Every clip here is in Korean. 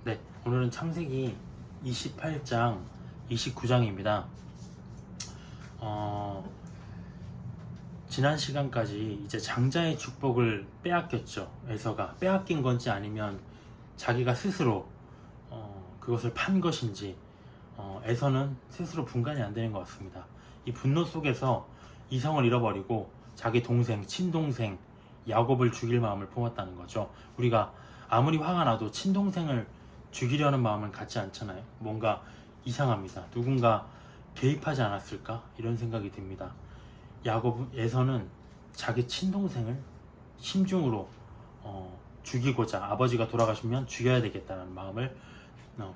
네, 오늘은 창세기 28장, 29장입니다. 지난 시간까지 이제 장자의 축복을 빼앗겼죠. 에서가 빼앗긴 건지 아니면 자기가 스스로 그것을 판 것인지 에서는 스스로 분간이 안 되는 것 같습니다. 이 분노 속에서 이성을 잃어버리고 자기 동생, 친동생 야곱을 죽일 마음을 품었다는 거죠. 우리가 아무리 화가 나도 친동생을 죽이려는 마음은 갖지 않잖아요. 뭔가 이상합니다. 누군가 개입하지 않았을까? 이런 생각이 듭니다. 야곱에서는 자기 친동생을 심중으로 죽이고자, 아버지가 돌아가시면 죽여야 되겠다는 마음을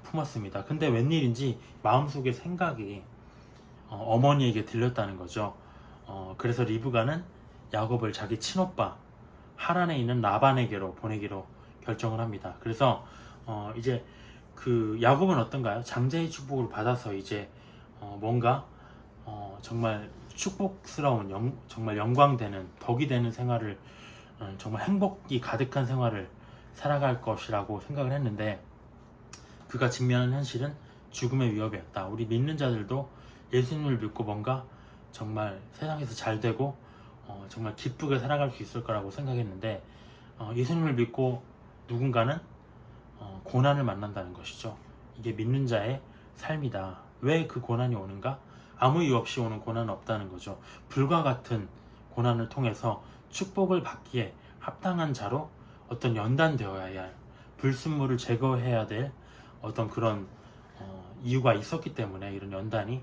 품었습니다. 근데 웬일인지 마음속의 생각이 어머니에게 들렸다는 거죠. 그래서 리브가는 야곱을 자기 친오빠 하란에 있는 라반에게로 보내기로 결정을 합니다. 그래서 이제 그 야곱은 어떤가요? 장자의 축복을 받아서 이제 뭔가 정말 축복스러운 정말 영광되는 덕이 되는 생활을 정말 행복이 가득한 생활을 살아갈 것이라고 생각을 했는데 그가 직면한 현실은 죽음의 위협이었다. 우리 믿는 자들도 예수님을 믿고 뭔가 정말 세상에서 잘 되고 정말 기쁘게 살아갈 수 있을 거라고 생각했는데 예수님을 믿고 누군가는 고난을 만난다는 것이죠. 이게 믿는 자의 삶이다. 왜 그 고난이 오는가? 아무 이유 없이 오는 고난은 없다는 거죠. 불과 같은 고난을 통해서 축복을 받기에 합당한 자로 어떤 연단되어야 할 불순물을 제거해야 될 어떤 그런 이유가 있었기 때문에 이런 연단이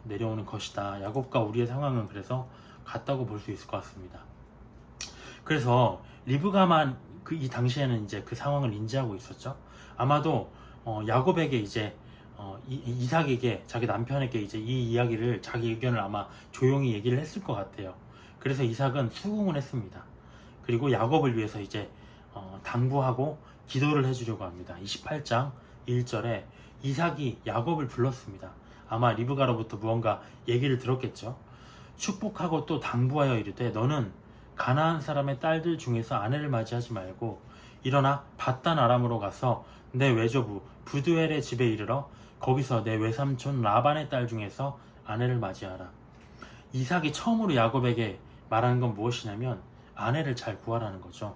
내려오는 것이다. 야곱과 우리의 상황은 그래서 같다고 볼 수 있을 것 같습니다. 그래서 리브가만 이 당시에는 이제 그 상황을 인지하고 있었죠. 아마도 야곱에게 이제 이삭에게 자기 남편에게 이제 이 이야기를 자기 의견을 아마 조용히 얘기를 했을 것 같아요. 그래서 이삭은 수긍을 했습니다. 그리고 야곱을 위해서 이제 당부하고 기도를 해주려고 합니다. 28장 1절에 이삭이 야곱을 불렀습니다. 아마 리브가로부터 무언가 얘기를 들었겠죠. 축복하고 또 당부하여 이르되 너는 가나안 사람의 딸들 중에서 아내를 맞이하지 말고 일어나 밧단 아람으로 가서 내 외조부 부두엘의 집에 이르러 거기서 내 외삼촌 라반의 딸 중에서 아내를 맞이하라. 이삭이 처음으로 야곱에게 말하는 건 무엇이냐면 아내를 잘 구하라는 거죠.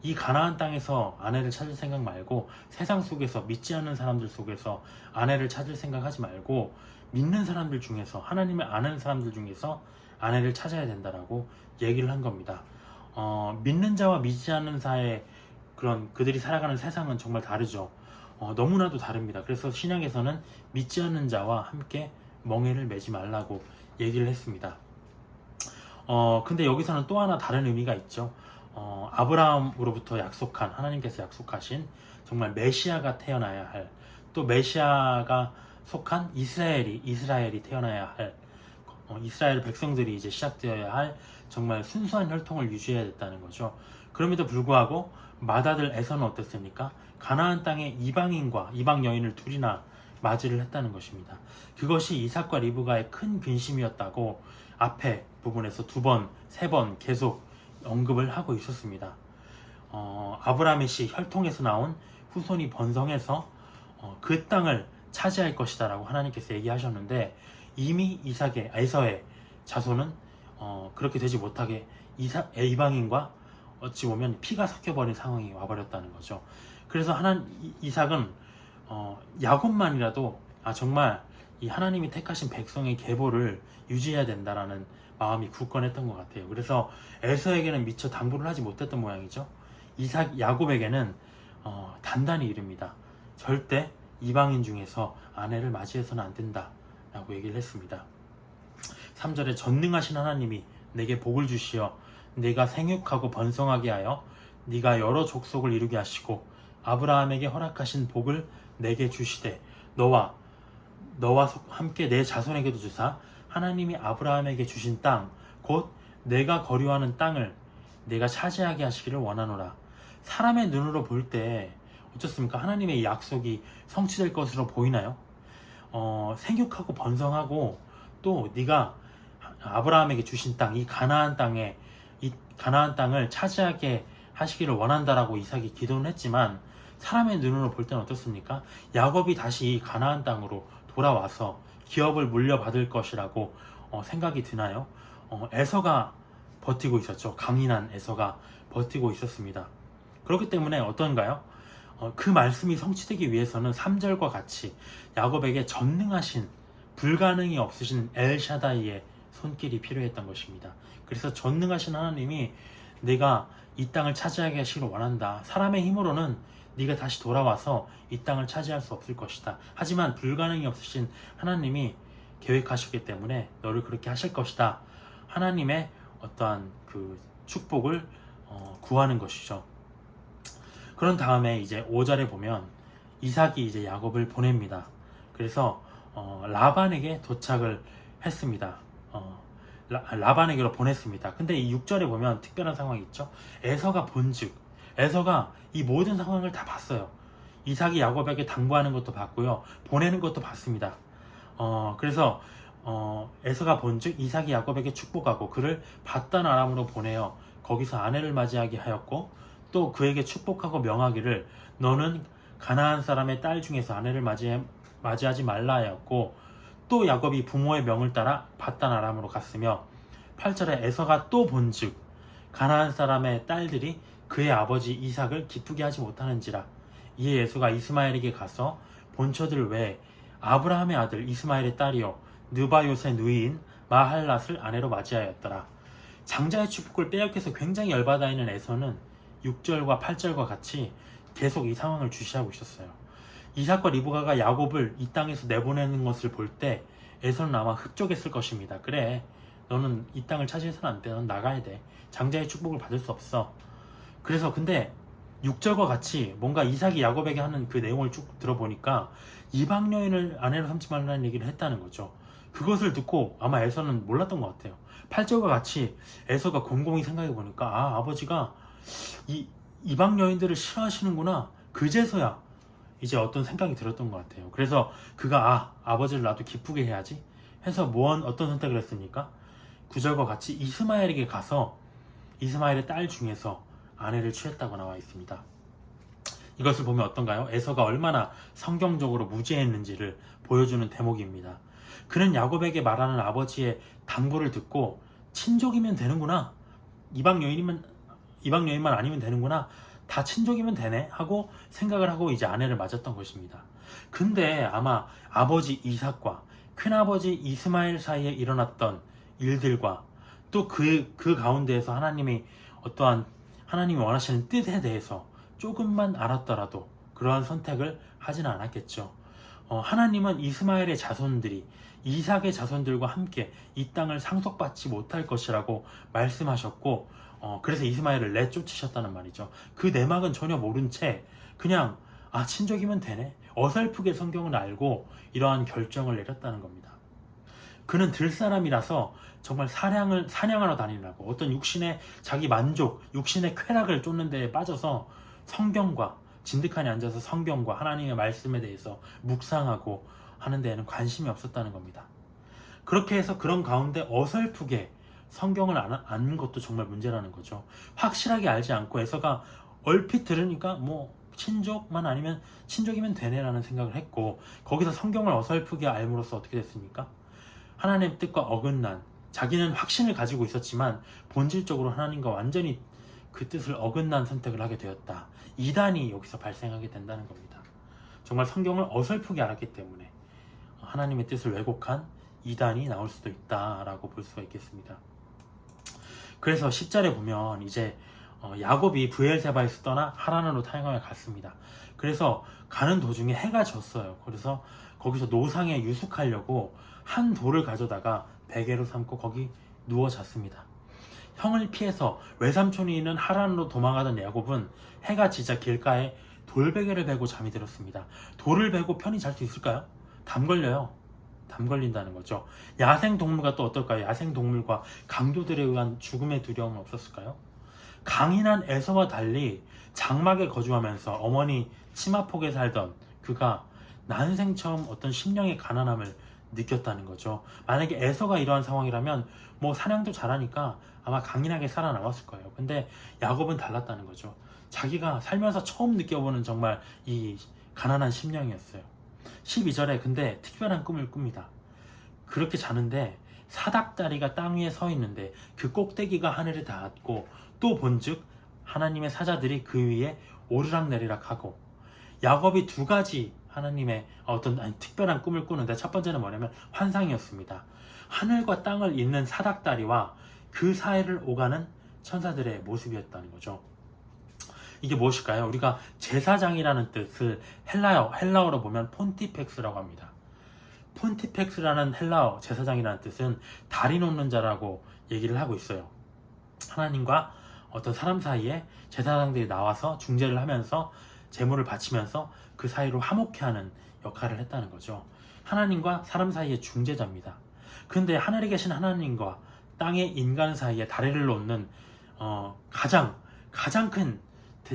이 가나안 땅에서 아내를 찾을 생각 말고 세상 속에서 믿지 않는 사람들 속에서 아내를 찾을 생각하지 말고 믿는 사람들 중에서 하나님을 아는 사람들 중에서 아내를 찾아야 된다라고 얘기를 한 겁니다. 믿는 자와 믿지 않는 자의 그런 그들이 살아가는 세상은 정말 다르죠. 너무나도 다릅니다. 그래서 신약에서는 믿지 않는 자와 함께 멍에를 매지 말라고 얘기를 했습니다. 근데 여기서는 또 하나 다른 의미가 있죠. 아브라함으로부터 약속한 하나님께서 약속하신 정말 메시아가 태어나야 할 또 메시아가 속한 이스라엘이 태어나야 할 이스라엘 백성들이 이제 시작되어야 할 정말 순수한 혈통을 유지해야 됐다는 거죠. 그럼에도 불구하고 맏아들 에서는 어땠습니까? 가나안 땅에 이방 여인을 둘이나 맞이를 했다는 것입니다. 그것이 이삭과 리브가의 큰 근심이었다고 앞에 부분에서 2번, 3번 계속 언급을 하고 있었습니다. 아브라함의 씨 혈통에서 나온 후손이 번성해서 그 땅을 차지할 것이다 라고 하나님께서 얘기하셨는데 이미 에서의 자손은 그렇게 되지 못하게 이방인과 어찌 보면 피가 섞여버린 상황이 와버렸다는 거죠. 그래서 이삭은 야곱만이라도 정말 이 하나님이 택하신 백성의 계보를 유지해야 된다라는 마음이 굳건했던 것 같아요. 그래서 에서에게는 미처 당부를 하지 못했던 모양이죠. 야곱에게는 단단히 이릅니다. 절대 이방인 중에서 아내를 맞이해서는 안 된다 라고 얘기를 했습니다. 3절에 전능하신 하나님이 내게 복을 주시어 네가 생육하고 번성하게 하여 네가 여러 족속을 이루게 하시고 아브라함에게 허락하신 복을 내게 주시되 너와 함께 내 자손에게도 주사 하나님이 아브라함에게 주신 땅 곧 내가 거류하는 땅을 내가 차지하게 하시기를 원하노라. 사람의 눈으로 볼 때 어떻습니까? 하나님의 약속이 성취될 것으로 보이나요? 생육하고 번성하고 또 네가 아브라함에게 주신 땅, 이 가나안 땅을 차지하게 하시기를 원한다라고 이삭이 기도는 했지만 사람의 눈으로 볼 때는 어떻습니까? 야곱이 다시 가나안 땅으로 돌아와서 기업을 물려받을 것이라고 생각이 드나요? 에서가 버티고 있었죠. 강인한 에서가 버티고 있었습니다. 그렇기 때문에 어떤가요? 그 말씀이 성취되기 위해서는 3절과 같이 야곱에게 전능하신, 불가능이 없으신 엘샤다이의 손길이 필요했던 것입니다. 그래서 전능하신 하나님이 내가 이 땅을 차지하게 하시기를 원한다. 사람의 힘으로는 네가 다시 돌아와서 이 땅을 차지할 수 없을 것이다. 하지만 불가능이 없으신 하나님이 계획하셨기 때문에 너를 그렇게 하실 것이다. 하나님의 어떠한 그 축복을 구하는 것이죠. 그런 다음에 이제 5절에 보면 이삭이 이제 야곱을 보냅니다. 그래서 라반에게 도착을 했습니다. 라반에게로 보냈습니다. 근데 이 6절에 보면 특별한 상황이 있죠. 에서가 본즉, 에서가 이 모든 상황을 다 봤어요. 이삭이 야곱에게 당부하는 것도 봤고요, 보내는 것도 봤습니다. 그래서 에서가 본즉 이삭이 야곱에게 축복하고 그를 밧단 아람으로 보내어 거기서 아내를 맞이하게 하였고, 또 그에게 축복하고 명하기를 너는 가나안 사람의 딸 중에서 아내를 맞이하지 말라 하였고, 또 야곱이 부모의 명을 따라 밧단 아람으로 갔으며, 8절에 에서가 또 본즉 가나안 사람의 딸들이 그의 아버지 이삭을 기쁘게 하지 못하는지라. 이에 에서가 이스마엘에게 가서 본처들 외에 아브라함의 아들 이스마엘의 딸이요 느바요의 누이인 마할랏을 아내로 맞이하였더라. 장자의 축복을 빼앗겨서 굉장히 열받아 있는 에서는 6절과 8절과 같이 계속 이 상황을 주시하고 있었어요. 이삭과 리브가가 야곱을 이 땅에서 내보내는 것을 볼 때 에서는 아마 흡족했을 것입니다. 그래, 너는 이 땅을 차지해서는 안 돼. 넌 나가야 돼. 장자의 축복을 받을 수 없어. 그래서 근데 6절과 같이 뭔가 이삭이 야곱에게 하는 그 내용을 쭉 들어보니까 이방 여인을 아내로 삼지 말라는 얘기를 했다는 거죠. 그것을 듣고 아마 에서는 몰랐던 것 같아요. 8절과 같이 에서가 곰곰이 생각해 보니까 아버지가 이방 여인들을 싫어하시는구나. 그제서야 이제 어떤 생각이 들었던 것 같아요. 그래서 그가 아버지를 나도 기쁘게 해야지 해서 어떤 선택을 했습니까? 9절과 같이 이스마엘에게 가서 이스마엘의 딸 중에서 아내를 취했다고 나와 있습니다. 이것을 보면 어떤가요? 에서가 얼마나 성경적으로 무지했는지를 보여주는 대목입니다. 그는 야곱에게 말하는 아버지의 당부를 듣고 친족이면 되는구나, 이방 여인만 아니면 되는구나, 다 친족이면 되네 하고 생각을 하고 이제 아내를 맞았던 것입니다. 근데 아마 아버지 이삭과 큰아버지 이스마엘 사이에 일어났던 일들과 또 그 가운데에서 하나님이 원하시는 뜻에 대해서 조금만 알았더라도 그러한 선택을 하지는 않았겠죠. 하나님은 이스마엘의 자손들이 이삭의 자손들과 함께 이 땅을 상속받지 못할 것이라고 말씀하셨고, 그래서 이스마엘을 내쫓으셨다는 말이죠. 그 내막은 전혀 모른 채 그냥 친족이면 되네, 어설프게 성경을 알고 이러한 결정을 내렸다는 겁니다. 그는 들사람이라서 정말 사냥하러 다니라고 어떤 육신의 자기 만족, 육신의 쾌락을 쫓는 데에 빠져서 성경과 진득하니 앉아서 성경과 하나님의 말씀에 대해서 묵상하고 하는 데에는 관심이 없었다는 겁니다. 그렇게 해서 그런 가운데 어설프게 성경을 아는 것도 정말 문제라는 거죠. 확실하게 알지 않고 에서가 얼핏 들으니까 친족만 아니면 친족이면 되네라는 생각을 했고, 거기서 성경을 어설프게 알므로써 어떻게 됐습니까? 하나님의 뜻과 어긋난, 자기는 확신을 가지고 있었지만 본질적으로 하나님과 완전히 그 뜻을 어긋난 선택을 하게 되었다. 이단이 여기서 발생하게 된다는 겁니다. 정말 성경을 어설프게 알았기 때문에 하나님의 뜻을 왜곡한 이단이 나올 수도 있다라고 볼 수가 있겠습니다. 그래서 10절에 보면 이제 야곱이 브엘세바에서 떠나 하란으로 타향하여 갔습니다. 그래서 가는 도중에 해가 졌어요. 그래서 거기서 노상에 유숙하려고 한 돌을 가져다가 베개로 삼고 거기 누워 잤습니다. 형을 피해서 외삼촌이 있는 하란으로 도망가던 야곱은 해가 지자 길가에 돌베개를 베고 잠이 들었습니다. 돌을 베고 편히 잘 수 있을까요? 담 걸려요. 담 걸린다는 거죠. 야생동물과 또 어떨까요? 야생동물과 강도들에 의한 죽음의 두려움은 없었을까요? 강인한 에서와 달리 장막에 거주하면서 어머니 치마폭에 살던 그가 난생 처음 어떤 심령의 가난함을 느꼈다는 거죠. 만약에 에서가 이러한 상황이라면 뭐 사냥도 잘하니까 아마 강인하게 살아남았을 거예요. 근데 야곱은 달랐다는 거죠. 자기가 살면서 처음 느껴보는 정말 이 가난한 심령이었어요. 12절에 근데 특별한 꿈을 꿉니다. 그렇게 자는데 사닥다리가 땅 위에 서 있는데 그 꼭대기가 하늘에 닿았고 또 본즉 하나님의 사자들이 그 위에 오르락내리락 하고, 야곱이 두 가지 하나님의 특별한 꿈을 꾸는데, 첫 번째는 뭐냐면 환상이었습니다. 하늘과 땅을 잇는 사닥다리와 그 사이를 오가는 천사들의 모습이었다는 거죠. 이게 무엇일까요? 우리가 제사장이라는 뜻을 헬라어로 보면 폰티펙스라고 합니다. 폰티펙스라는 헬라어 제사장이라는 뜻은 다리 놓는 자라고 얘기를 하고 있어요. 하나님과 어떤 사람 사이에 제사장들이 나와서 중재를 하면서 제물을 바치면서 그 사이로 화목케 하는 역할을 했다는 거죠. 하나님과 사람 사이의 중재자입니다. 그런데 하늘에 계신 하나님과 땅의 인간 사이에 다리를 놓는 가장 큰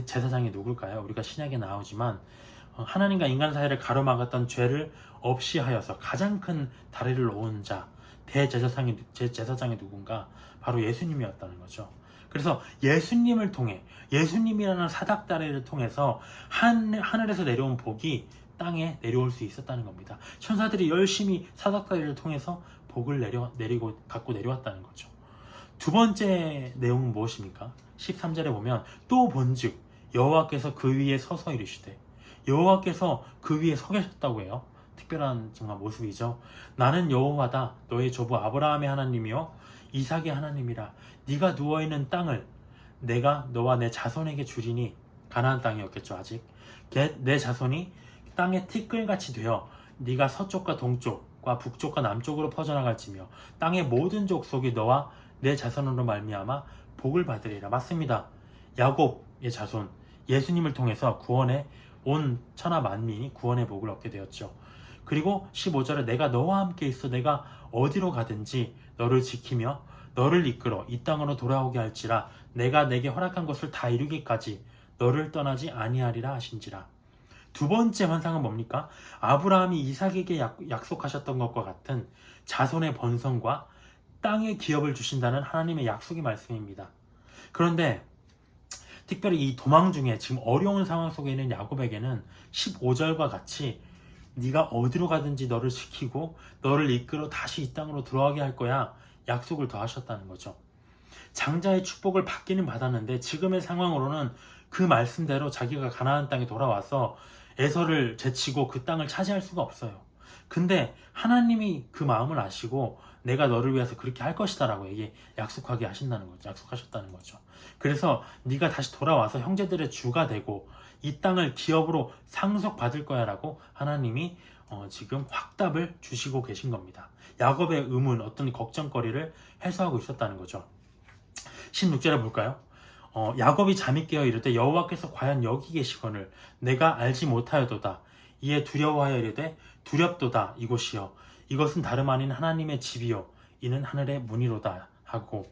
제사장이 누굴까요? 우리가 신약에 나오지만 하나님과 인간 사이를 가로막았던 죄를 없이 하여서 가장 큰 다리를 놓은 자, 제사장이 누군가? 바로 예수님이었다는 거죠. 그래서 예수님을 통해, 예수님이라는 사닥다리를 통해서 하늘에서 내려온 복이 땅에 내려올 수 있었다는 겁니다. 천사들이 열심히 사닥다리를 통해서 복을 갖고 내려왔다는 거죠. 두 번째 내용은 무엇입니까? 13절에 보면 또 본즉 여호와께서 그 위에 서서 이르시되, 여호와께서 그 위에 서 계셨다고 해요. 특별한 정말 모습이죠. 나는 여호와다, 너의 조부 아브라함의 하나님이요 이삭의 하나님이라. 네가 누워있는 땅을 내가 너와 내 자손에게 주리니, 가나안 땅이었겠죠. 아직 내 자손이 땅의 티끌같이 되어 네가 서쪽과 동쪽과 북쪽과 남쪽으로 퍼져나갈지며 땅의 모든 족속이 너와 내 자손으로 말미암아 복을 받으리라. 맞습니다. 야곱의 자손 예수님을 통해서 구원에 온 천하 만민이 구원의 복을 얻게 되었죠. 그리고 15절에 내가 너와 함께 있어 내가 어디로 가든지 너를 지키며 너를 이끌어 이 땅으로 돌아오게 할지라. 내가 내게 허락한 것을 다 이루기까지 너를 떠나지 아니하리라 하신지라. 두 번째 환상은 뭡니까? 아브라함이 이삭에게 약속하셨던 것과 같은 자손의 번성과 땅의 기업을 주신다는 하나님의 약속의 말씀입니다. 그런데 특별히 이 도망 중에 지금 어려운 상황 속에 있는 야곱에게는 15절과 같이 네가 어디로 가든지 너를 지키고 너를 이끌어 다시 이 땅으로 들어가게 할 거야 약속을 더 하셨다는 거죠. 장자의 축복을 받기는 받았는데 지금의 상황으로는 그 말씀대로 자기가 가나안 땅에 돌아와서 에서를 제치고 그 땅을 차지할 수가 없어요. 근데 하나님이 그 마음을 아시고 내가 너를 위해서 그렇게 할 것이다 라고 약속하셨다는 거죠. 그래서 네가 다시 돌아와서 형제들의 주가 되고 이 땅을 기업으로 상속받을 거야 라고 하나님이 지금 확답을 주시고 계신 겁니다. 야곱의 의문, 어떤 걱정거리를 해소하고 있었다는 거죠. 16절에 볼까요? 야곱이 잠이 깨어 이르되 여호와께서 과연 여기 계시거늘 내가 알지 못하여도다. 이에 두려워하여 이르되 두렵도다 이곳이여 이것은 다름 아닌 하나님의 집이요 이는 하늘의 문이로다 하고,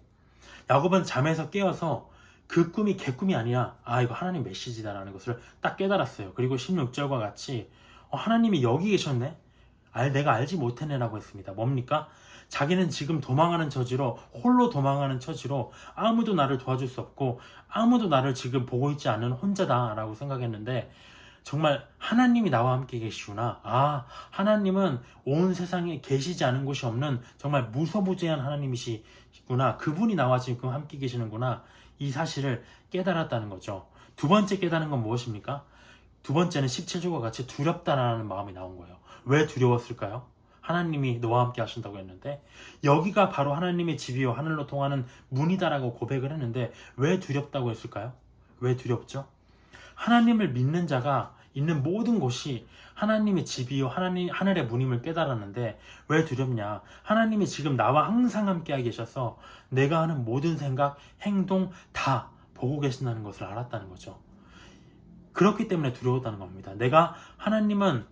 야곱은 잠에서 깨어서 그 꿈이 개꿈이 아니야, 이거 하나님 메시지다라는 것을 딱 깨달았어요. 그리고 16절과 같이 하나님이 여기 계셨네? 내가 알지 못했네 라고 했습니다. 뭡니까? 자기는 지금 도망하는 처지로, 홀로 도망하는 처지로 아무도 나를 도와줄 수 없고 아무도 나를 지금 보고 있지 않은 혼자다 라고 생각했는데, 정말 하나님이 나와 함께 계시구나. 하나님은 온 세상에 계시지 않은 곳이 없는 정말 무소부재한 하나님이시구나. 그분이 나와 지금 함께 계시는구나. 이 사실을 깨달았다는 거죠. 두 번째 깨달은 건 무엇입니까? 두 번째는 17절과 같이 두렵다라는 마음이 나온 거예요. 왜 두려웠을까요? 하나님이 너와 함께 하신다고 했는데, 여기가 바로 하나님의 집이요 하늘로 통하는 문이다라고 고백을 했는데 왜 두렵다고 했을까요? 왜 두렵죠? 하나님을 믿는 자가 있는 모든 곳이 하나님의 집이요 하늘의 문임을 깨달았는데 왜 두렵냐? 하나님이 지금 나와 항상 함께 계셔서 내가 하는 모든 생각, 행동 다 보고 계신다는 것을 알았다는 거죠. 그렇기 때문에 두려웠다는 겁니다. 하나님은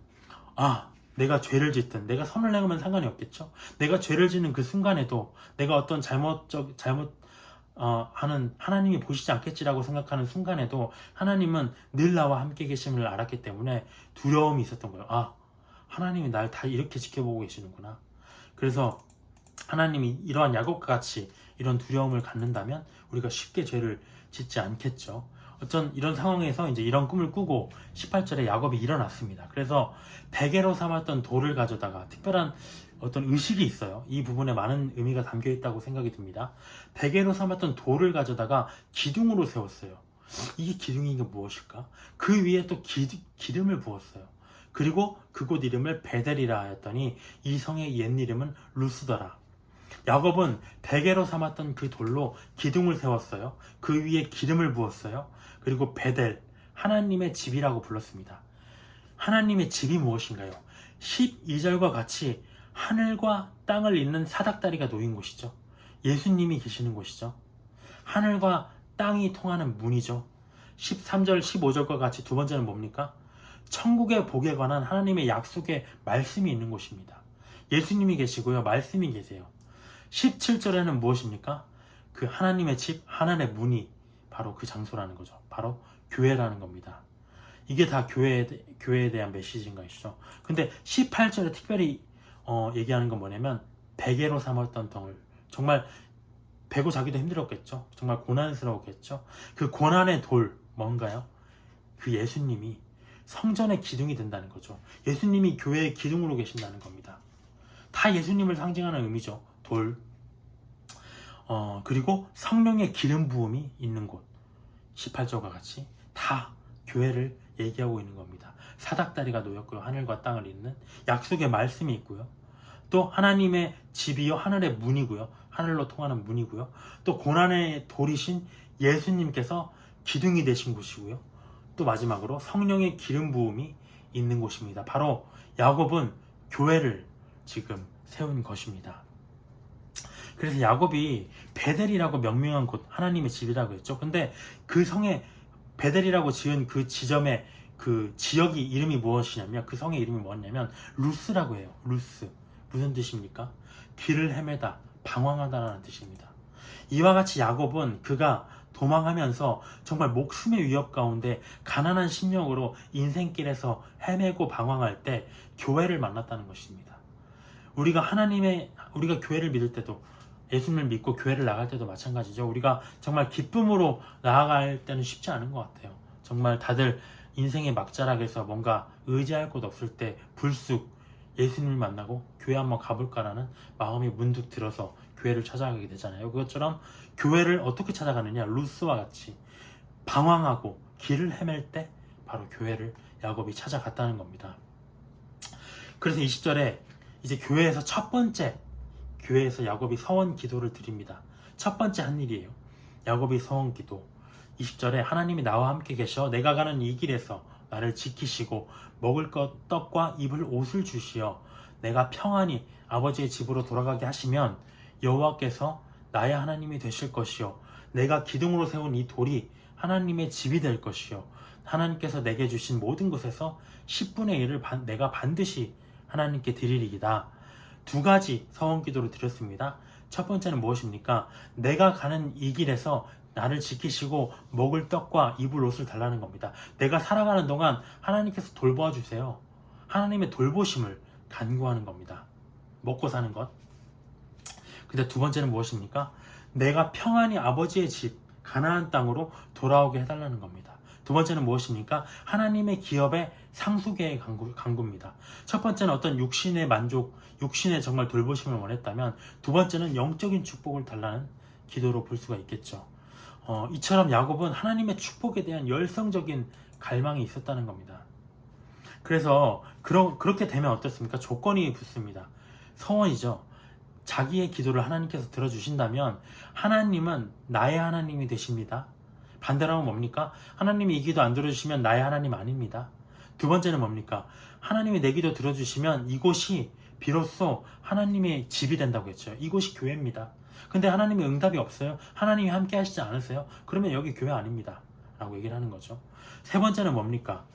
내가 죄를 짓든 내가 선을 행하면 상관이 없겠죠. 내가 죄를 짓는 그 순간에도 내가 어떤 하는 하나님이 보시지 않겠지라고 생각하는 순간에도 하나님은 늘 나와 함께 계심을 알았기 때문에 두려움이 있었던 거예요. 하나님이 날 다 이렇게 지켜보고 계시는구나. 그래서 하나님이 이러한 야곱과 같이 이런 두려움을 갖는다면 우리가 쉽게 죄를 짓지 않겠죠. 어쩐 이런 상황에서 이제 이런 꿈을 꾸고 18절에 야곱이 일어났습니다. 그래서 베개로 삼았던 돌을 가져다가 특별한 어떤 의식이 있어요. 이 부분에 많은 의미가 담겨 있다고 생각이 듭니다. 베개로 삼았던 돌을 가져다가 기둥으로 세웠어요. 이게 기둥이 무엇일까? 그 위에 또 기름을 부었어요. 그리고 그곳 이름을 베델이라 하였더니 이 성의 옛 이름은 루스더라. 야곱은 베개로 삼았던 그 돌로 기둥을 세웠어요. 그 위에 기름을 부었어요. 그리고 베델, 하나님의 집이라고 불렀습니다. 하나님의 집이 무엇인가요? 12절과 같이 하늘과 땅을 잇는 사닥다리가 놓인 곳이죠. 예수님이 계시는 곳이죠. 하늘과 땅이 통하는 문이죠. 13절, 15절과 같이 두 번째는 뭡니까? 천국의 복에 관한 하나님의 약속의 말씀이 있는 곳입니다. 예수님이 계시고요. 말씀이 계세요. 17절에는 무엇입니까? 그 하나님의 집, 하나님의 문이 바로 그 장소라는 거죠. 바로 교회라는 겁니다. 이게 다 교회에 대한 메시지인 것이죠. 근데 18절에 특별히 얘기하는 건 뭐냐면 베개로 삼았던 덩을 정말 베고 자기도 힘들었겠죠. 정말 고난스러웠겠죠. 그 고난의 돌 뭔가요? 그 예수님이 성전의 기둥이 된다는 거죠. 예수님이 교회의 기둥으로 계신다는 겁니다. 다 예수님을 상징하는 의미죠. 돌. 그리고 성령의 기름 부음이 있는 곳. 18절과 같이 다 교회를 얘기하고 있는 겁니다. 사닥다리가 놓였고요. 하늘과 땅을 잇는 약속의 말씀이 있고요. 또 하나님의 집이요. 하늘의 문이고요. 하늘로 통하는 문이고요. 또 고난의 돌이신 예수님께서 기둥이 되신 곳이고요. 또 마지막으로 성령의 기름 부음이 있는 곳입니다. 바로 야곱은 교회를 지금 세운 것입니다. 그래서 야곱이 베델이라고 명명한 곳, 하나님의 집이라고 했죠. 근데 그 성에 베델이라고 지은 그 지점의 그 지역이 이름이 무엇이냐면, 그 성의 이름이 뭐냐면 루스라고 해요. 루스. 무슨 뜻입니까? 길을 헤매다, 방황하다라는 뜻입니다. 이와 같이 야곱은 그가 도망하면서 정말 목숨의 위협 가운데 가난한 심령으로 인생길에서 헤매고 방황할 때 교회를 만났다는 것입니다. 우리가 교회를 믿을 때도, 예수님을 믿고 교회를 나갈 때도 마찬가지죠. 우리가 정말 기쁨으로 나아갈 때는 쉽지 않은 것 같아요. 정말 다들 인생의 막자락에서 뭔가 의지할 곳 없을 때 불쑥 예수님을 만나고 교회 한번 가볼까라는 마음이 문득 들어서 교회를 찾아가게 되잖아요. 그것처럼 교회를 어떻게 찾아가느냐? 루스와 같이 방황하고 길을 헤맬 때 바로 교회를 야곱이 찾아갔다는 겁니다. 그래서 20절에 이제 교회에서 야곱이 서원 기도를 드립니다. 첫 번째 한 일이에요. 야곱이 서원 기도. 20절에 하나님이 나와 함께 계셔 내가 가는 이 길에서 나를 지키시고 먹을 것 떡과 입을 옷을 주시어 내가 평안히 아버지의 집으로 돌아가게 하시면 여호와께서 나의 하나님이 되실 것이요 내가 기둥으로 세운 이 돌이 하나님의 집이 될 것이요 하나님께서 내게 주신 모든 것에서 10분의 1을 내가 반드시 하나님께 드리리이다. 두 가지 서원 기도를 드렸습니다. 첫 번째는 무엇입니까? 내가 가는 이 길에서 나를 지키시고 먹을 떡과 입을 옷을 달라는 겁니다. 내가 살아가는 동안 하나님께서 돌보아 주세요. 하나님의 돌보심을 간구하는 겁니다. 먹고 사는 것. 근데 두 번째는 무엇입니까? 내가 평안히 아버지의 집 가나안 땅으로 돌아오게 해달라는 겁니다. 두 번째는 무엇입니까? 하나님의 기업의 상속의 간구입니다. 첫 번째는 어떤 육신의 만족, 육신의 정말 돌보심을 원했다면 두 번째는 영적인 축복을 달라는 기도로 볼 수가 있겠죠. 이처럼 야곱은 하나님의 축복에 대한 열성적인 갈망이 있었다는 겁니다. 그래서 그렇게 되면 어떻습니까? 조건이 붙습니다. 서원이죠. 자기의 기도를 하나님께서 들어주신다면 하나님은 나의 하나님이 되십니다. 반대로 하면 뭡니까? 하나님이 이 기도 안 들어주시면 나의 하나님 아닙니다. 두 번째는 뭡니까? 하나님이 내 기도 들어주시면 이곳이 비로소 하나님의 집이 된다고 했죠. 이곳이 교회입니다. 근데 하나님이 응답이 없어요. 하나님이 함께 하시지 않으세요? 그러면 여기 교회 아닙니다. 라고 얘기를 하는 거죠. 세 번째는 뭡니까?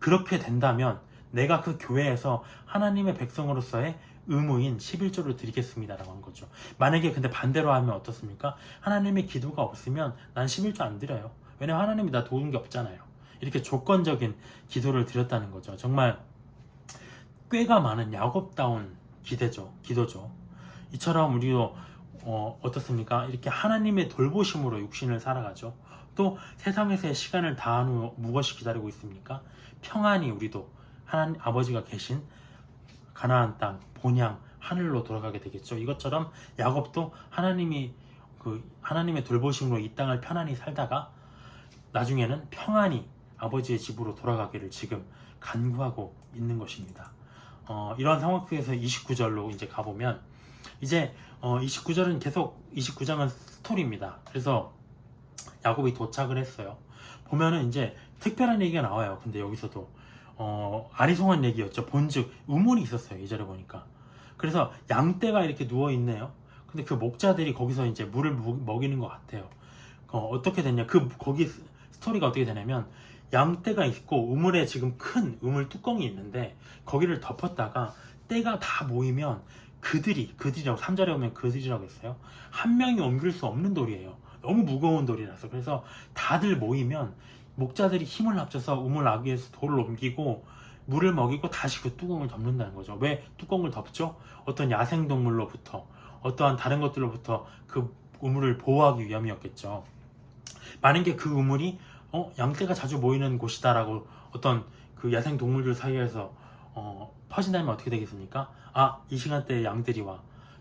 그렇게 된다면 내가 그 교회에서 하나님의 백성으로서의 의무인 11조를 드리겠습니다 라고 한 거죠. 만약에 근데 반대로 하면 어떻습니까? 하나님의 기도가 없으면 난 11조 안 드려요. 왜냐면 하나님이 나 도운 게 없잖아요. 이렇게 조건적인 기도를 드렸다는 거죠. 정말 꾀가 많은 야곱다운 기도죠. 이처럼 우리도 어떻습니까? 이렇게 하나님의 돌보심으로 육신을 살아가죠. 또 세상에서의 시간을 다한 후 무엇이 기다리고 있습니까? 평안히 우리도 하나님 아버지가 계신 가나안 땅 본향 하늘로 돌아가게 되겠죠. 이것처럼 야곱도 하나님의 돌보심으로 이 땅을 편안히 살다가 나중에는 평안히 아버지의 집으로 돌아가기를 지금 간구하고 있는 것입니다. 이런 상황 속에서 29절로 이제 가보면 이제 29절은 계속 29장은 스토리입니다. 그래서 야곱이 도착을 했어요. 보면은 이제 특별한 얘기가 나와요. 근데 여기서도 아리송한 얘기였죠. 본즉 우물이 있었어요. 이 절에 보니까. 그래서 양떼가 이렇게 누워 있네요. 근데 그 목자들이 거기서 이제 물을 먹이는 것 같아요. 어떻게 됐냐? 거기 스토리가 어떻게 되냐면 양떼가 있고 우물에 지금 큰 우물 뚜껑이 있는데 거기를 덮었다가 떼가 다 모이면 그들이라고 3절에 보면 그들이라고 했어요. 한 명이 옮길 수 없는 돌이에요. 너무 무거운 돌이라서. 그래서 다들 모이면 목자들이 힘을 합쳐서 우물 아귀에서 돌을 옮기고 물을 먹이고 다시 그 뚜껑을 덮는다는 거죠. 왜 뚜껑을 덮죠? 어떤 야생동물로부터 어떠한 다른 것들로부터 그 우물을 보호하기 위함이었겠죠. 만약에 그 우물이 양떼가 자주 모이는 곳이다라고 어떤 그 야생동물들 사이에서 퍼진다면 어떻게 되겠습니까? 이 시간대에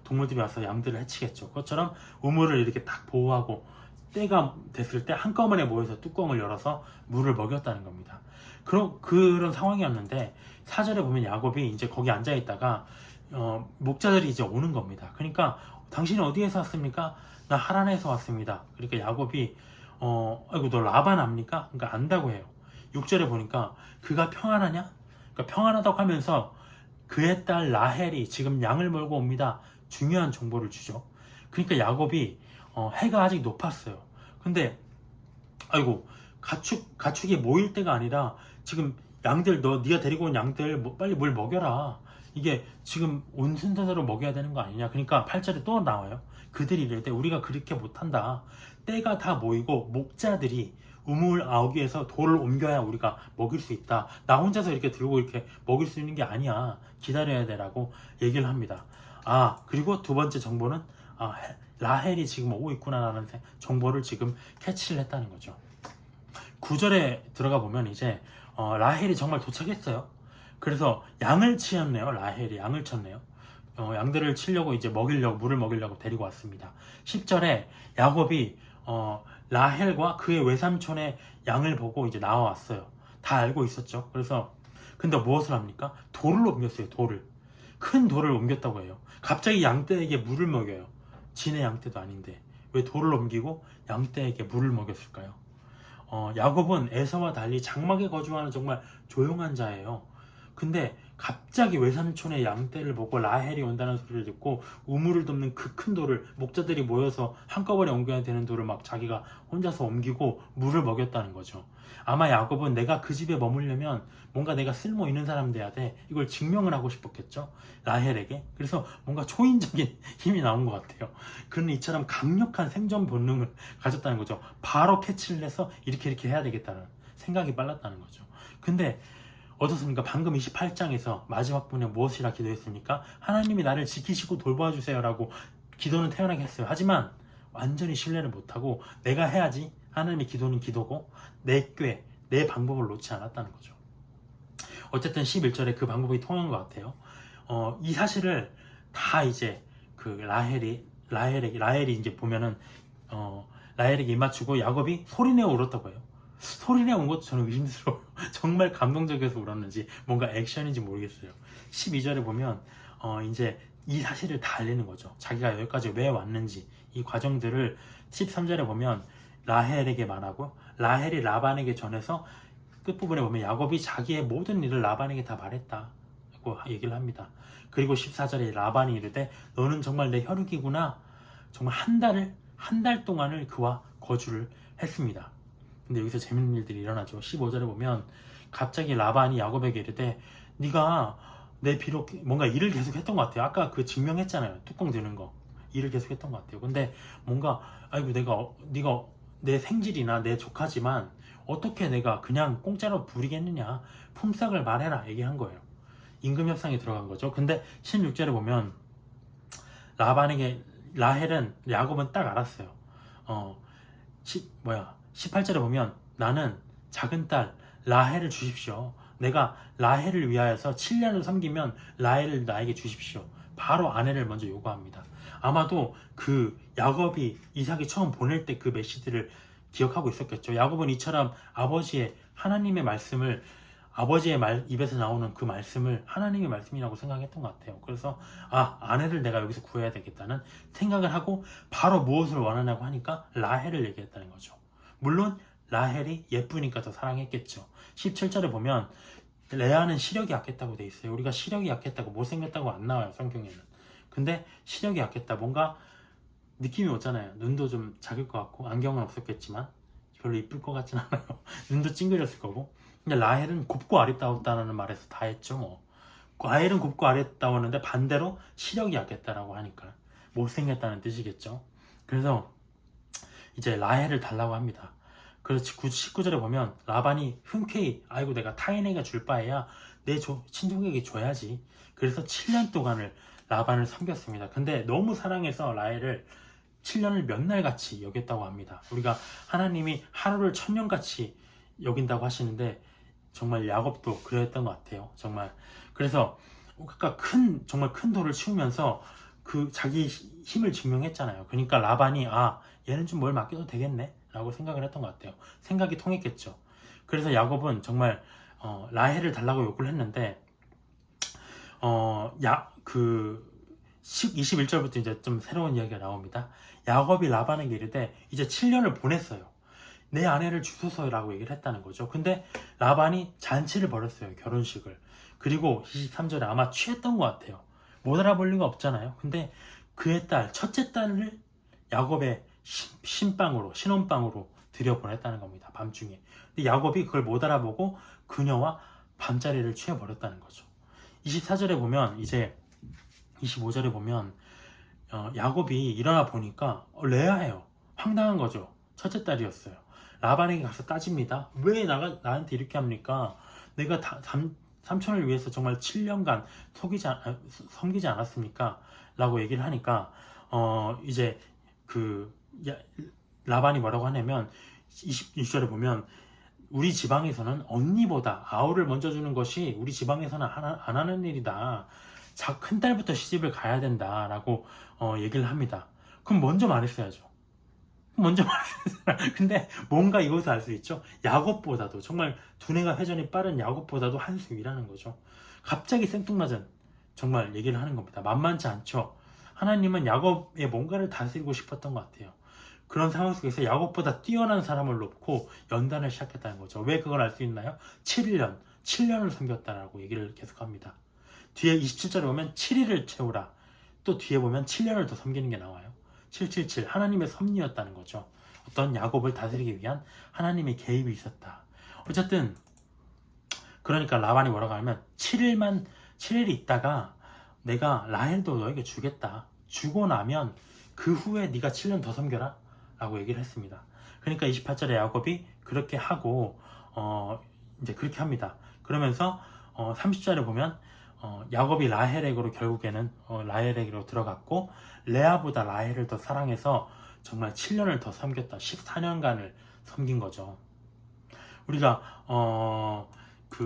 동물들이 와서 양들을 해치겠죠. 그것처럼 우물을 이렇게 딱 보호하고 때가 됐을 때 한꺼번에 모여서 뚜껑을 열어서 물을 먹였다는 겁니다. 그런 상황이었는데 4절에 보면 야곱이 이제 거기 앉아 있다가 목자들이 이제 오는 겁니다. 그러니까 당신이 어디에서 왔습니까? 나 하란에서 왔습니다. 그러니까 야곱이 아이고 너 라반 압니까? 그러니까 안다고 해요. 6절에 보니까 그가 평안하냐? 그러니까 평안하다고 하면서 그의 딸 라헬이 지금 양을 몰고 옵니다. 중요한 정보를 주죠. 그러니까 야곱이 해가 아직 높았어요. 근데 아이고 가축이 모일 때가 아니라 지금 양들 네가 데리고 온 양들 빨리 물 먹여라. 이게 지금 온 순서대로 먹여야 되는 거 아니냐. 그러니까 8절에 또 나와요. 그들이 이럴 때 우리가 그렇게 못한다. 때가 다 모이고 목자들이 우물 아우기에서 돌을 옮겨야 우리가 먹일 수 있다. 나 혼자서 이렇게 들고 이렇게 먹일 수 있는 게 아니야. 기다려야 되라고 얘기를 합니다. 그리고 두 번째 정보는 라헬이 지금 오고 있구나라는 정보를 지금 캐치를 했다는 거죠. 9절에 들어가 보면 이제 라헬이 정말 도착했어요. 그래서 양을 치었네요. 라헬이 양을 쳤네요. 양들을 치려고 이제 물을 먹이려고 데리고 왔습니다. 10절에 야곱이 라헬과 그의 외삼촌의 양을 보고 이제 나와왔어요. 다 알고 있었죠. 그래서 근데 무엇을 합니까? 돌을 옮겼어요. 큰 돌을 옮겼다고 해요. 갑자기 양떼에게 물을 먹여요. 진의 양떼도 아닌데 왜 돌을 옮기고 양떼에게 물을 먹였을까요? 야곱은 에서와 달리 장막에 거주하는 정말 조용한 자예요. 근데 갑자기 외삼촌의 양떼를 보고 라헬이 온다는 소리를 듣고 우물을 덮는 그 큰 돌을 목자들이 모여서 한꺼번에 옮겨야 되는 돌을 막 자기가 혼자서 옮기고 물을 먹였다는 거죠. 아마 야곱은 내가 그 집에 머물려면 뭔가 내가 쓸모 있는 사람 돼야 돼. 이걸 증명을 하고 싶었겠죠. 라헬에게. 그래서 뭔가 초인적인 힘이 나온 것 같아요. 그는 이처럼 강력한 생존 본능을 가졌다는 거죠. 바로 캐치를 해서 이렇게 해야 되겠다는 생각이 빨랐다는 거죠. 근데 어떻습니까? 방금 28장에서 마지막 부분에 무엇이라 기도했습니까? 하나님이 나를 지키시고 돌보아 주세요라고 기도는 태어나게 했어요. 하지만 완전히 신뢰를 못하고 내가 해야지. 하나님의 기도는 기도고 내 방법을 놓지 않았다는 거죠. 어쨌든 11절에 그 방법이 통한 것 같아요. 이 사실을 다 이제 그 라헬이 이제 보면은 라헬에게 입맞추고 야곱이 소리내어 울었다고 해요. 소리내어 운 것도 저는 의심스러워요. 정말 감동적이어서 울었는지 뭔가 액션인지 모르겠어요. 12절에 보면 이제 이 사실을 다 알리는 거죠. 자기가 여기까지 왜 왔는지 이 과정들을 13절에 보면 라헬에게 말하고 라헬이 라반에게 전해서 끝부분에 보면 야곱이 자기의 모든 일을 라반에게 다 말했다고 얘기를 합니다. 그리고 14절에 라반이 이르되 너는 정말 내 혈육이구나. 정말 한 달 동안을 그와 거주를 했습니다. 근데 여기서 재밌는 일들이 일어나죠. 15절에 보면 갑자기 라반이 야곱에게 이르되 네가 비록 뭔가 일을 계속 했던 것 같아요. 아까 그 증명했잖아요. 뚜껑 드는 거. 일을 계속 했던 것 같아요. 근데 뭔가 아이고 네가 내 생질이나 내 조카지만 어떻게 내가 그냥 공짜로 부리겠느냐. 품삯을 말해라 얘기한 거예요. 임금 협상이 들어간 거죠. 근데 16절에 보면 라반에게 라헬은 야곱은 딱 알았어요. 18절에 보면 나는 작은 딸 라헬을 주십시오. 내가 라헬을 위하여서 7년을 섬기면 라헬을 나에게 주십시오. 바로 아내를 먼저 요구합니다. 아마도 그 야곱이 이삭이 처음 보낼 때 그 메시지를 기억하고 있었겠죠. 야곱은 이처럼 아버지의 하나님의 말씀을 아버지의 입에서 나오는 그 말씀을 하나님의 말씀이라고 생각했던 것 같아요. 그래서 아내를 내가 여기서 구해야 되겠다는 생각을 하고 바로 무엇을 원하냐고 하니까 라헬을 얘기했다는 거죠. 물론 라헬이 예쁘니까 더 사랑했겠죠. 17절에 보면 레아는 시력이 약했다고 돼 있어요. 우리가 시력이 약했다고 못생겼다고 안 나와요, 성경에는. 근데 시력이 약했다, 뭔가 느낌이 오잖아요. 눈도 좀 작을 것 같고 안경은 없었겠지만 별로 이쁠 것 같진 않아요. 눈도 찡그렸을 거고. 근데 라헬은 곱고 아리따웠다는 말에서 다 했죠. 뭐 라헬은 곱고 아리따웠는데 반대로 시력이 약했다라고 하니까 못생겼다는 뜻이겠죠. 그래서 이제 라헬을 달라고 합니다. 그래서 19절에 보면 라반이 흔쾌히 아이고 내가 타인에게 줄 바에야 내 친족에게 줘야지. 그래서 7년 동안을 라반을 섬겼습니다. 근데 너무 사랑해서 라헬을 7년을 몇 날같이 여겼다고 합니다. 우리가 하나님이 하루를 1000년같이 여긴다고 하시는데 정말 야곱도 그랬던 것 같아요. 정말. 그래서 그러니까 정말 큰 돌을 치우면서 그 자기 힘을 증명했잖아요. 그러니까 라반이 얘는 좀 뭘 맡겨도 되겠네 라고 생각을 했던 것 같아요. 생각이 통했겠죠. 그래서 야곱은 정말 라헬을 달라고 요구를 했는데 21절부터 이제 좀 새로운 이야기가 나옵니다. 야곱이 라반에게 이르되 이제 7년을 보냈어요. 내 아내를 주소서라고 얘기를 했다는 거죠. 근데 라반이 잔치를 벌였어요. 결혼식을. 그리고 23절에 아마 취했던 것 같아요. 못 알아볼 리가 없잖아요. 근데 그의 첫째 딸을 야곱의 신혼방으로 들여보냈다는 겁니다. 밤중에. 근데 야곱이 그걸 못 알아보고 그녀와 밤자리를 취해버렸다는 거죠. 24절에 보면 25절에 보면 야곱이 일어나 보니까 레아예요. 황당한 거죠. 첫째 딸이었어요. 라반에게 가서 따집니다. 왜 나한테 이렇게 합니까? 내가 삼촌을 위해서 정말 7년간 섬기지 않았습니까? 라고 얘기를 하니까 이제 라반이 뭐라고 하냐면 26절에 보면 우리 지방에서는 언니보다 아우를 먼저 주는 것이 우리 지방에서는 안 하는 일이다. 큰 딸부터 시집을 가야 된다 라고 얘기를 합니다. 그럼 먼저 말했어야죠. 근데 뭔가 이것을 알 수 있죠. 야곱보다도 정말 두뇌가 회전이 빠른 야곱보다도 한 수 위라는 거죠. 갑자기 생뚱맞은 정말 얘기를 하는 겁니다. 만만치 않죠. 하나님은 야곱의 뭔가를 다스리고 싶었던 것 같아요. 그런 상황 속에서 야곱보다 뛰어난 사람을 놓고 연단을 시작했다는 거죠. 왜 그걸 알 수 있나요? 7년을 섬겼다라고 얘기를 계속합니다. 뒤에 27절에 보면 7일을 채우라. 또 뒤에 보면 7년을 더 섬기는 게 나와요. 777 하나님의 섭리였다는 거죠. 어떤 야곱을 다스리기 위한 하나님의 개입이 있었다. 어쨌든 그러니까 라반이 뭐라고 하면 7일이 있다가 내가 라헬도 너에게 주겠다. 주고 나면 그 후에 네가 7년 더 섬겨라 라고 얘기를 했습니다. 그러니까 28절에 야곱이 그렇게 하고 이제 그렇게 합니다. 그러면서 30절에 보면 야곱이 라헬에게로 결국에는 라헬에게로 들어갔고 레아보다 라헬을 더 사랑해서 정말 7년을 더 섬겼다. 14년간을 섬긴 거죠. 우리가 그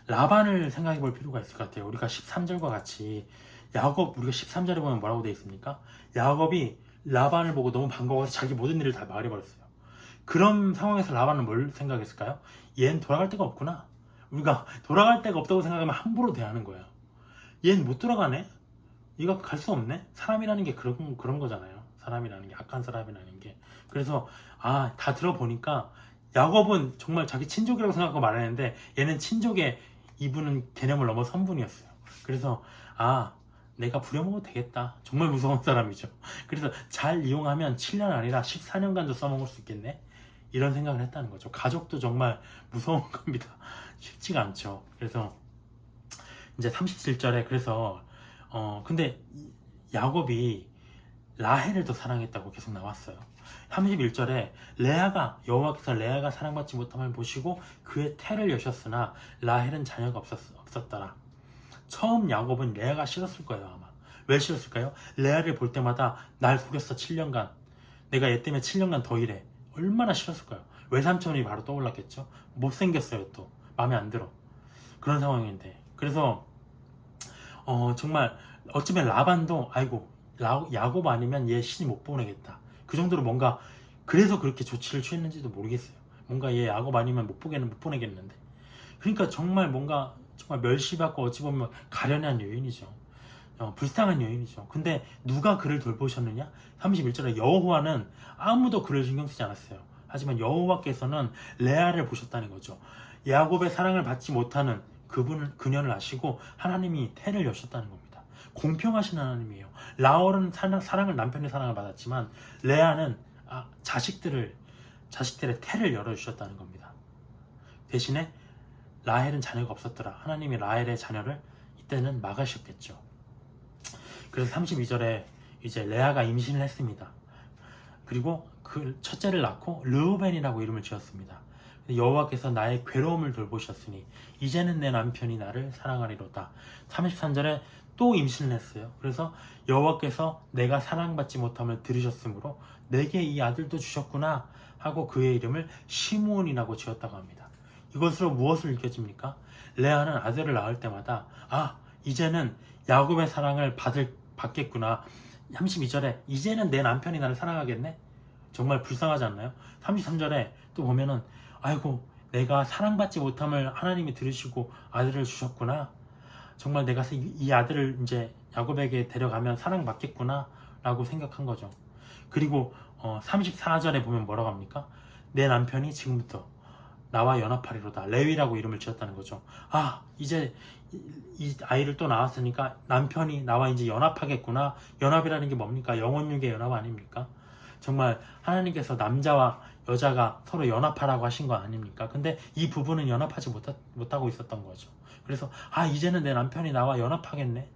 라반을 생각해 볼 필요가 있을 것 같아요. 우리가 13절과 같이 우리가 13절에 보면 뭐라고 되어 있습니까? 야곱이 라반을 보고 너무 반가워서 자기 모든 일을 다 말해버렸어요. 그런 상황에서 라반은 뭘 생각했을까요? 얘는 돌아갈 데가 없구나. 우리가 돌아갈 데가 없다고 생각하면 함부로 대하는 거예요. 얘는 못 돌아가네? 얘가 갈 수 없네? 사람이라는 게 그런 거잖아요. 사람이라는 게, 악한 사람이라는 게. 그래서 다 들어보니까 야곱은 정말 자기 친족이라고 생각하고 말했는데 얘는 친족의 이분은 개념을 넘어 선분이었어요. 그래서 내가 부려먹어도 되겠다. 정말 무서운 사람이죠. 그래서 잘 이용하면 7년 아니라 14년간도 써먹을 수 있겠네? 이런 생각을 했다는 거죠. 가족도 정말 무서운 겁니다. 쉽지가 않죠. 그래서 이제 37절에 그래서 근데 야곱이 라헬을 더 사랑했다고 계속 나왔어요. 31절에 레아가 여호와께서 레아가 사랑받지 못함을 보시고 그의 태를 여셨으나 라헬은 자녀가 없었더라. 처음 야곱은 레아가 싫었을 거예요 아마. 왜 싫었을까요? 레아를 볼 때마다 날 속였어 7년간. 내가 얘 때문에 7년간 더 일해. 얼마나 싫었을까요? 외삼촌이 바로 떠올랐겠죠. 못생겼어요 또. 마음에 안 들어. 그런 상황인데. 그래서 정말 어쩌면 라반도 아이고 야곱 아니면 얘 시집 못 보내겠다. 그 정도로 뭔가 그래서 그렇게 조치를 취했는지도 모르겠어요. 뭔가 얘 야곱 아니면 못 보내겠는데. 그러니까 정말 뭔가 정말 멸시받고 어찌 보면 가련한 여인이죠. 불쌍한 여인이죠. 근데 누가 그를 돌보셨느냐? 31절에 여호와는 아무도 그를 신경 쓰지 않았어요. 하지만 여호와께서는 레아를 보셨다는 거죠. 야곱의 사랑을 받지 못하는 그녀를 아시고 하나님이 태를 여셨다는 겁니다. 공평하신 하나님이에요. 라헬은 남편의 사랑을 받았지만 레아는 자식들의 태를 열어주셨다는 겁니다. 대신에 라헬은 자녀가 없었더라. 하나님이 라헬의 자녀를 이때는 막으셨겠죠. 그래서 32절에 이제 레아가 임신을 했습니다. 그리고 그 첫째를 낳고 르우벤이라고 이름을 지었습니다. 여호와께서 나의 괴로움을 돌보셨으니 이제는 내 남편이 나를 사랑하리로다. 33절에 또 임신을 했어요. 그래서 여호와께서 내가 사랑받지 못함을 들으셨으므로 내게 이 아들도 주셨구나 하고 그의 이름을 시므온이라고 지었다고 합니다. 이것으로 무엇을 느껴집니까? 레아는 아들을 낳을 때마다 이제는 야곱의 사랑을 받겠구나. 32절에 이제는 내 남편이 나를 사랑하겠네? 정말 불쌍하지 않나요? 33절에 또 보면은 아이고 내가 사랑받지 못함을 하나님이 들으시고 아들을 주셨구나. 정말 내가 이 아들을 이제 야곱에게 데려가면 사랑받겠구나 라고 생각한 거죠. 그리고 34절에 보면 뭐라고 합니까? 내 남편이 지금부터 나와 연합하리로다. 레위라고 이름을 지었다는 거죠. 이제 이 아이를 또 낳았으니까 남편이 나와 이제 연합하겠구나. 연합이라는 게 뭡니까? 영혼육의 연합 아닙니까? 정말 하나님께서 남자와 여자가 서로 연합하라고 하신 거 아닙니까? 근데 이 부부는 연합하지 못하고 있었던 거죠. 그래서 이제는 내 남편이 나와 연합하겠네.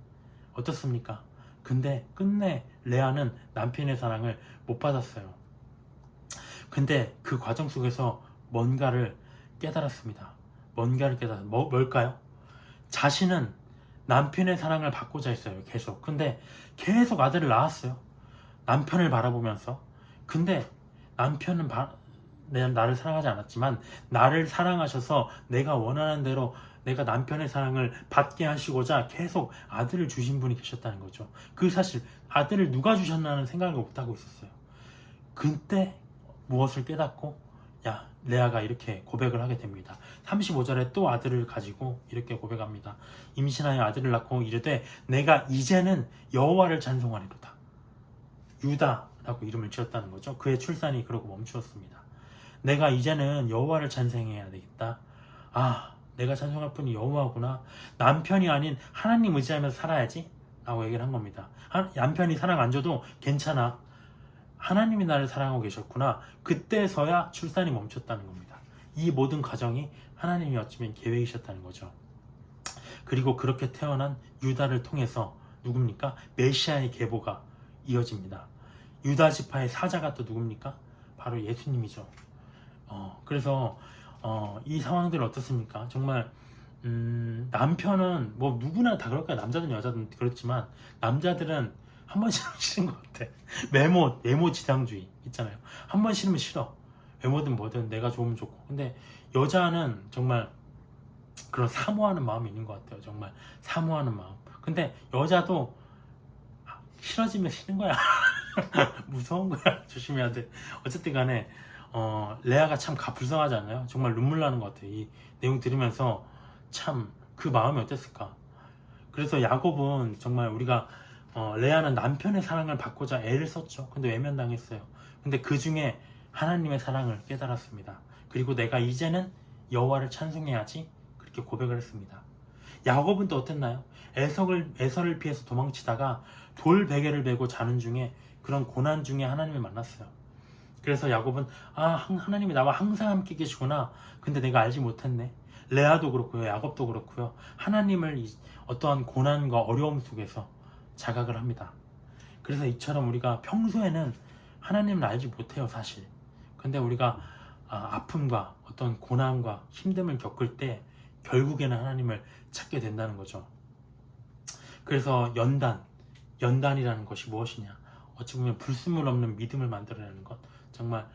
어떻습니까? 근데 끝내 레아는 남편의 사랑을 못 받았어요. 근데 그 과정 속에서 뭔가를 깨달았습니다. 뭘까요? 자신은 남편의 사랑을 받고자 했어요. 계속. 근데 계속 아들을 낳았어요. 남편을 바라보면서. 근데 남편은 나를 사랑하지 않았지만 나를 사랑하셔서 내가 원하는 대로 내가 남편의 사랑을 받게 하시고자 계속 아들을 주신 분이 계셨다는 거죠. 그 사실 아들을 누가 주셨나는 생각을 못하고 있었어요. 그때 무엇을 깨닫고 레아가 이렇게 고백을 하게 됩니다. 35절에 또 아들을 가지고 이렇게 고백합니다. 임신하여 아들을 낳고 이르되 내가 이제는 여호와를 찬송하리로다. 유다라고 이름을 지었다는 거죠. 그의 출산이 그러고 멈추었습니다. 내가 이제는 여호와를 찬송해야 되겠다. 내가 찬송할 분이 여호와구나. 남편이 아닌 하나님 의지하면서 살아야지 라고 얘기를 한 겁니다. 남편이 사랑 안 줘도 괜찮아. 하나님이 나를 사랑하고 계셨구나. 그때서야 출산이 멈췄다는 겁니다. 이 모든 과정이 하나님이 어쩌면 계획이셨다는 거죠. 그리고 그렇게 태어난 유다를 통해서 누굽니까? 메시아의 계보가 이어집니다. 유다 지파의 사자가 또 누굽니까? 바로 예수님이죠. 그래서 이 상황들 어떻습니까? 정말 남편은 뭐 누구나 다 그럴까요? 남자든 여자든 그렇지만 남자들은 한 번 싫으면 싫은 것 같아. 외모 지상주의 있잖아요. 한 번 싫으면 싫어. 외모든 뭐든 내가 좋으면 좋고. 근데 여자는 정말 그런 사모하는 마음이 있는 것 같아요. 정말 사모하는 마음. 근데 여자도 싫어지면 싫은 거야. 무서운 거야. 조심해야 돼. 어쨌든 간에 레아가 참 불쌍하지 않나요? 정말 눈물 나는 것 같아요. 이 내용 들으면서 참 그 마음이 어땠을까. 그래서 야곱은 정말 우리가 레아는 남편의 사랑을 받고자 애를 썼죠. 근데 외면당했어요. 근데 그 중에 하나님의 사랑을 깨달았습니다. 그리고 내가 이제는 여호와를 찬송해야지 그렇게 고백을 했습니다. 야곱은 또 어땠나요? 에서를 피해서 도망치다가 돌 베개를 베고 자는 중에 그런 고난 중에 하나님을 만났어요. 그래서 야곱은 하나님이 나와 항상 함께 계시구나. 근데 내가 알지 못했네. 레아도 그렇고요. 야곱도 그렇고요. 하나님을 어떠한 고난과 어려움 속에서 자각을 합니다. 그래서 이처럼 우리가 평소에는 하나님은 알지 못해요, 사실. 근데 우리가 아픔과 어떤 고난과 힘듦을 겪을 때 결국에는 하나님을 찾게 된다는 거죠. 그래서 연단이라는 것이 무엇이냐? 어찌 보면 불순물 없는 믿음을 만들어내는 것. 정말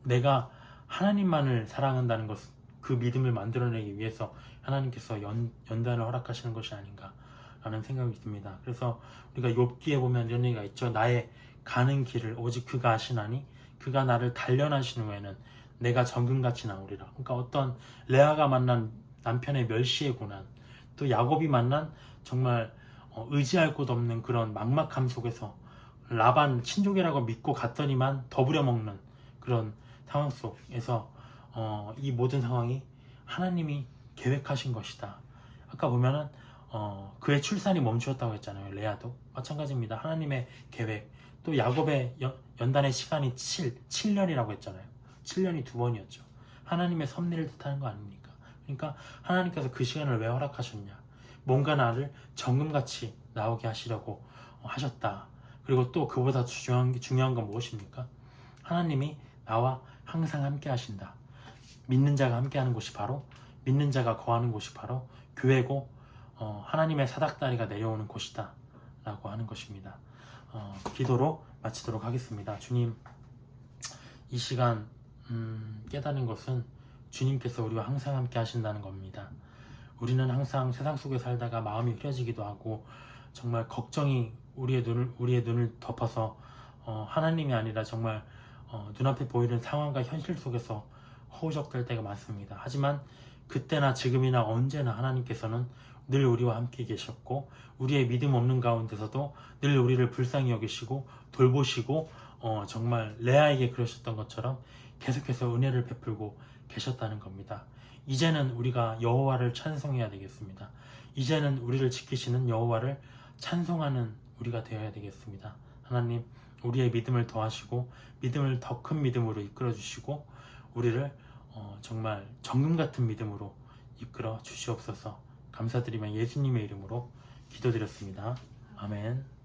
내가 하나님만을 사랑한다는 것, 그 믿음을 만들어내기 위해서 하나님께서 연단을 허락하시는 것이 아닌가라는 생각이 듭니다. 그래서 우리가 욥기에 보면 이런 얘기가 있죠. 나의 가는 길을 오직 그가 아시나니 그가 나를 단련하신 후에는 내가 정금같이 나오리라. 그러니까 어떤 레아가 만난 남편의 멸시의 고난, 또 야곱이 만난 정말 의지할 곳 없는 그런 막막함 속에서 라반 친족이라고 믿고 갔더니만 더 부려먹는 그런 상황 속에서 이 모든 상황이 하나님이 계획하신 것이다. 아까 보면은 그의 출산이 멈추었다고 했잖아요. 레아도 마찬가지입니다. 하나님의 계획. 또 야곱의 연단의 시간이 7년이라고 했잖아요. 7년이 두 번이었죠. 하나님의 섭리를 뜻하는 거 아닙니까? 그러니까 하나님께서 그 시간을 왜 허락하셨냐? 뭔가 나를 정금같이 나오게 하시려고 하셨다. 그리고 또 그보다 중요한 건 무엇입니까? 하나님이 나와 항상 함께 하신다. 믿는 자가 함께 하는 곳이 바로, 믿는 자가 거하는 곳이 바로 교회고 하나님의 사닥다리가 내려오는 곳이다 라고 하는 것입니다. 기도로 마치도록 하겠습니다. 주님, 이 시간 깨닫는 것은 주님께서 우리와 항상 함께 하신다는 겁니다. 우리는 항상 세상 속에 살다가 마음이 흐려지기도 하고 정말 걱정이 우리의 눈을 덮어서 하나님이 아니라 정말 눈앞에 보이는 상황과 현실 속에서 허우적될 때가 많습니다. 하지만 그때나 지금이나 언제나 하나님께서는 늘 우리와 함께 계셨고 우리의 믿음 없는 가운데서도 늘 우리를 불쌍히 여기시고 돌보시고 정말 레아에게 그러셨던 것처럼 계속해서 은혜를 베풀고 계셨다는 겁니다. 이제는 우리가 여호와를 찬송해야 되겠습니다. 이제는 우리를 지키시는 여호와를 찬송하는 우리가 되어야 되겠습니다. 하나님, 우리의 믿음을 더하시고 믿음을 더 큰 믿음으로 이끌어 주시고 우리를 정말 정금 같은 믿음으로 이끌어 주시옵소서. 감사드리며 예수님의 이름으로 기도드렸습니다. 아멘.